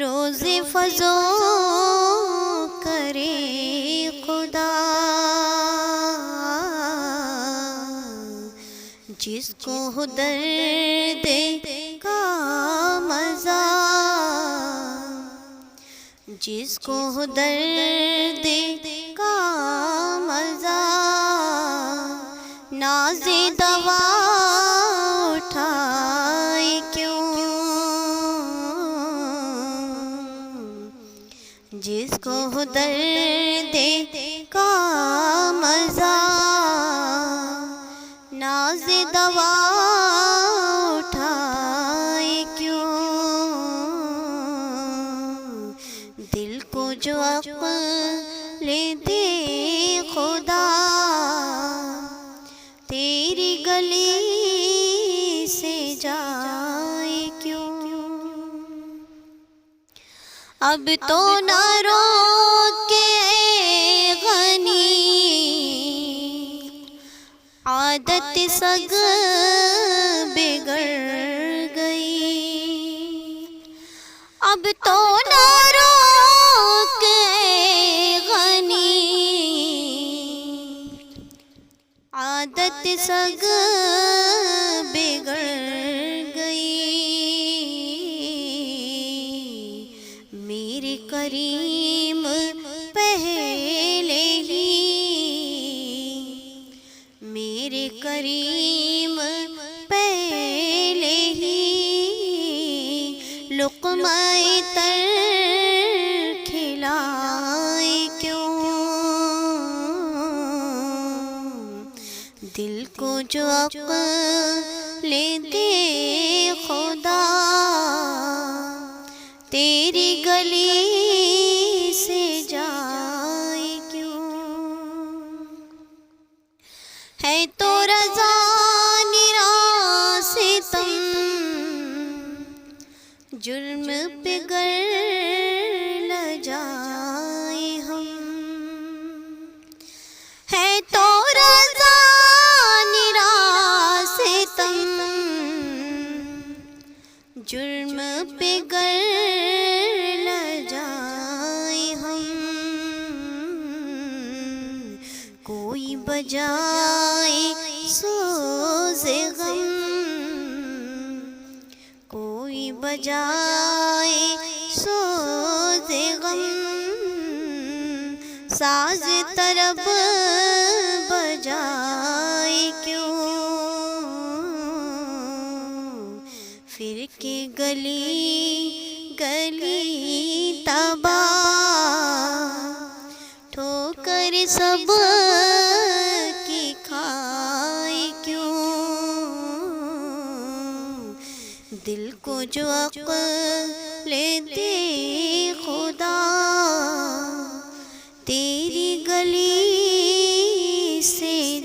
روزی فضو کرے خدا، جس کو ہو درد کا مزہ، جس کو ہو درد کا مزہ، ناز دوا اٹھائے کیوں، جس کو ہو درد کا مزہ، ناز دوا اٹھائے کیوں، دل کو جو عقل دے خدا، تیری گلی سے جائے کیوں، اب تو نہ روکے غنی، عادت سگ بگڑ گئی، اب تو نہ روکے غنی، عادت سگ بگڑ گئی، میرے کریم پہلے ہی، میرے کریم پہلے ہی، لقمہ تر کھلائے کیوں، دل کو جو عقل دے خدا، تیری گلی سے جائے کیوں، ہے تو رضا نرا ستم، جرم پہ گر لجائے ہم، ہے تو رضا نرا ستم، جرم پہ گر لجائے ہم، کوئی بجائے سوز غم، کوئی بجائے سوز غم، ساز طرب بجائے کیوں، پھر کے گلی گلی تباہ، ٹھوکر سب کی کھائے کیوں، دل کو جو عقل دے